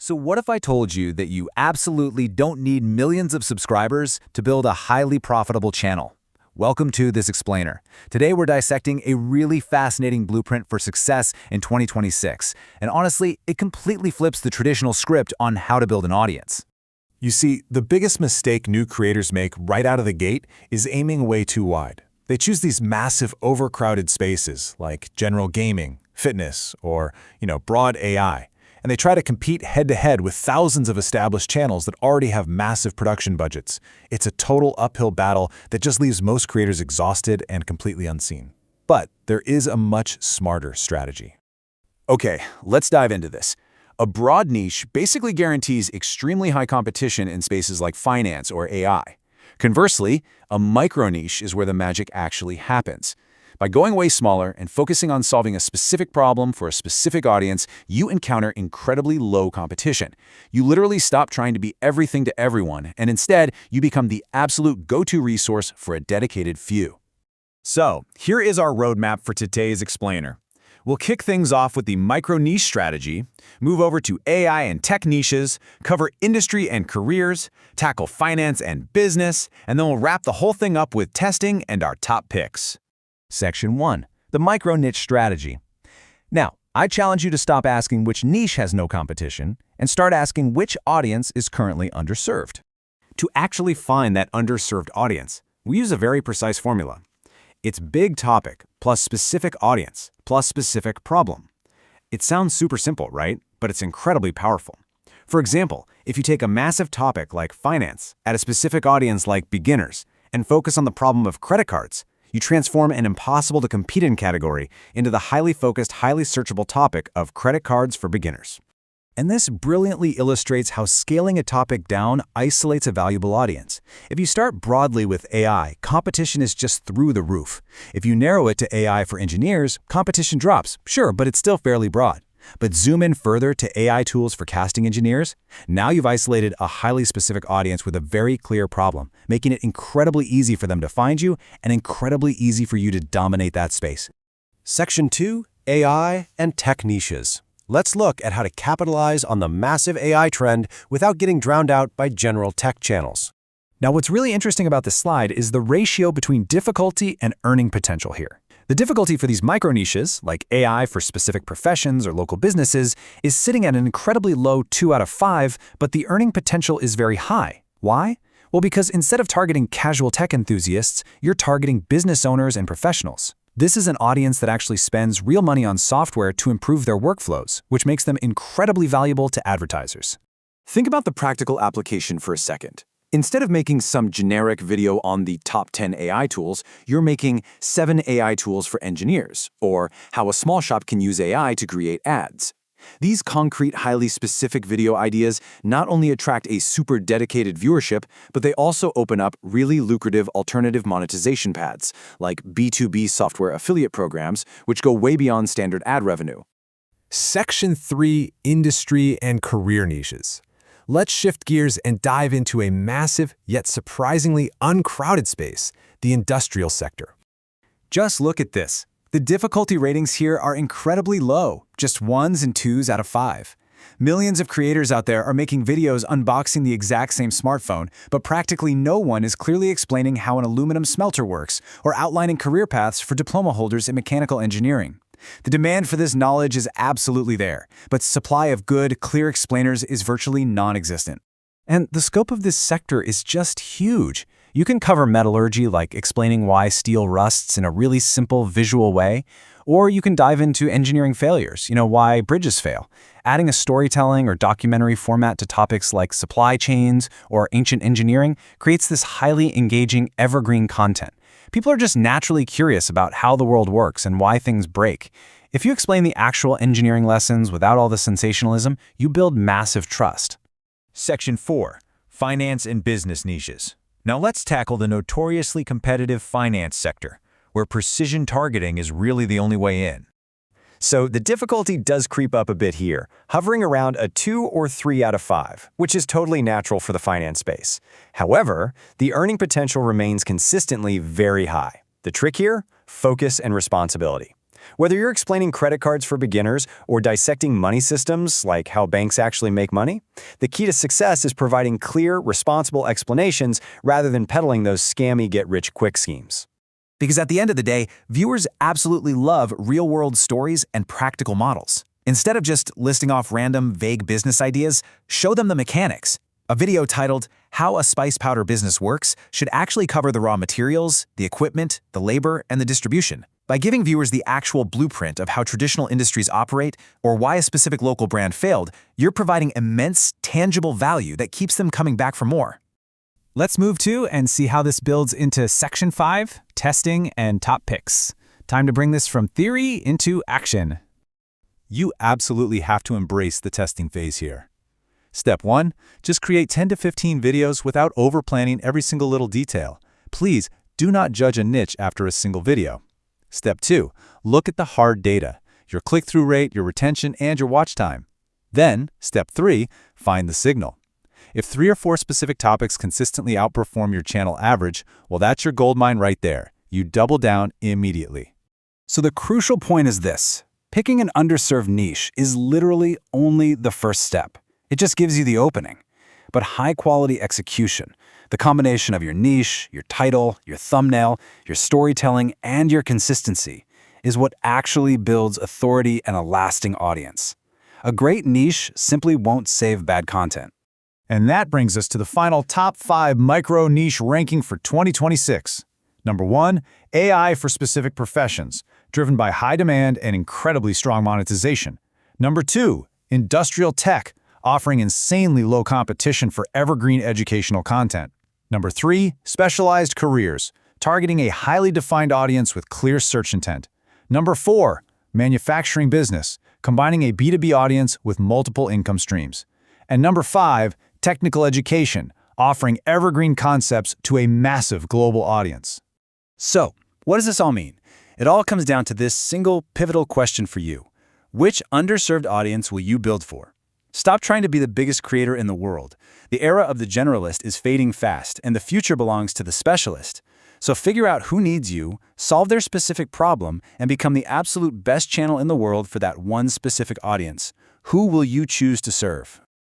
So what if I told you that you absolutely don't need millions of subscribers to build a highly profitable channel? Welcome to This Explainer. Today we're dissecting a really fascinating blueprint for success in 2026. And honestly, it completely flips the traditional script on how to build an audience. You see, the biggest mistake new creators make right out of the gate is aiming way too wide. They choose these massive, overcrowded spaces like general gaming, fitness, or, broad AI. And they try to compete head-to-head with thousands of established channels that already have massive production budgets. It's a total uphill battle that just leaves most creators exhausted and completely unseen. But there is a much smarter strategy. Okay, let's dive into this. A broad niche basically guarantees extremely high competition in spaces like finance or AI. Conversely, a micro niche is where the magic actually happens. By going way smaller and focusing on solving a specific problem for a specific audience, you encounter incredibly low competition. You literally stop trying to be everything to everyone, and instead, you become the absolute go-to resource for a dedicated few. So, here is our roadmap for today's explainer. We'll kick things off with the micro-niche strategy, move over to AI and tech niches, cover industry and careers, tackle finance and business, and then we'll wrap the whole thing up with testing and our top picks. Section 1. The micro-niche strategy. Now, I challenge you to stop asking which niche has no competition and start asking which audience is currently underserved. To actually find that underserved audience, we use a very precise formula. It's big topic plus specific audience plus specific problem. It sounds super simple, right? But it's incredibly powerful. For example, if you take a massive topic like finance at a specific audience like beginners and focus on the problem of credit cards, you transform an impossible-to-compete-in category into the highly focused, highly searchable topic of credit cards for beginners. And this brilliantly illustrates how scaling a topic down isolates a valuable audience. If you start broadly with AI, competition is just through the roof. If you narrow it to AI for engineers, competition drops, sure, but it's still fairly broad. But zoom in further to AI tools for casting engineers. Now you've isolated a highly specific audience with a very clear problem, making it incredibly easy for them to find you and incredibly easy for you to dominate that space. Section 2. AI and tech niches. Let's look at how to capitalize on the massive AI trend without getting drowned out by general tech channels. Now, what's really interesting about this slide is the ratio between difficulty and earning potential here. The difficulty for these micro-niches, like AI for specific professions or local businesses, is sitting at an incredibly low 2 out of 5, but the earning potential is very high. Why? Well, because instead of targeting casual tech enthusiasts, you're targeting business owners and professionals. This is an audience that actually spends real money on software to improve their workflows, which makes them incredibly valuable to advertisers. Think about the practical application for a second. Instead of making some generic video on the top 10 AI tools, you're making 7 AI tools for engineers, or how a small shop can use AI to create ads. These concrete, highly specific video ideas not only attract a super dedicated viewership, but they also open up really lucrative alternative monetization paths, like B2B software affiliate programs, which go way beyond standard ad revenue. Section 3. Industry and career niches. Let's shift gears and dive into a massive yet surprisingly uncrowded space, the industrial sector. Just look at this. The difficulty ratings here are incredibly low, just 1s and 2s out of 5. Millions of creators out there are making videos unboxing the exact same smartphone, but practically no one is clearly explaining how an aluminum smelter works or outlining career paths for diploma holders in mechanical engineering. The demand for this knowledge is absolutely there, but supply of good, clear explainers is virtually non-existent. And the scope of this sector is just huge. You can cover metallurgy, like explaining why steel rusts in a really simple visual way, or you can dive into engineering failures, why bridges fail. Adding a storytelling or documentary format to topics like supply chains or ancient engineering creates this highly engaging, evergreen content. People are just naturally curious about how the world works and why things break. If you explain the actual engineering lessons without all the sensationalism, you build massive trust. Section 4. Finance and business niches. Now let's tackle the notoriously competitive finance sector, where precision targeting is really the only way in. So the difficulty does creep up a bit here, hovering around a 2 or 3 out of 5, which is totally natural for the finance space. However, the earning potential remains consistently very high. The trick here? Focus and responsibility. Whether you're explaining credit cards for beginners or dissecting money systems like how banks actually make money, the key to success is providing clear, responsible explanations rather than peddling those scammy get-rich-quick schemes. Because at the end of the day, viewers absolutely love real-world stories and practical models. Instead of just listing off random, vague business ideas, show them the mechanics. A video titled, "How a Spice Powder Business Works" should actually cover the raw materials, the equipment, the labor, and the distribution. By giving viewers the actual blueprint of how traditional industries operate or why a specific local brand failed, you're providing immense, tangible value that keeps them coming back for more. Let's move to and see how this builds into Section 5, Testing and Top Picks. Time to bring this from theory into action. You absolutely have to embrace the testing phase here. Step 1. Just create 10 to 15 videos without over-planning every single little detail. Please do not judge a niche after a single video. Step 2. Look at the hard data, your click-through rate, your retention, and your watch time. Then, Step 3. Find the signal. If 3 or 4 specific topics consistently outperform your channel average, well, that's your gold mine right there. You double down immediately. So the crucial point is this. Picking an underserved niche is literally only the first step. It just gives you the opening. But high-quality execution, the combination of your niche, your title, your thumbnail, your storytelling, and your consistency, is what actually builds authority and a lasting audience. A great niche simply won't save bad content. And that brings us to the final top 5 micro niche ranking for 2026. Number 1, AI for specific professions, driven by high demand and incredibly strong monetization. Number 2, industrial tech, offering insanely low competition for evergreen educational content. Number 3, specialized careers, targeting a highly defined audience with clear search intent. Number 4, manufacturing business, combining a B2B audience with multiple income streams. And number 5, technical education, offering evergreen concepts to a massive global audience. So, what does this all mean? It all comes down to this single pivotal question for you. Which underserved audience will you build for? Stop trying to be the biggest creator in the world. The era of the generalist is fading fast, and the future belongs to the specialist. So figure out who needs you, solve their specific problem, and become the absolute best channel in the world for that one specific audience. Who will you choose to serve?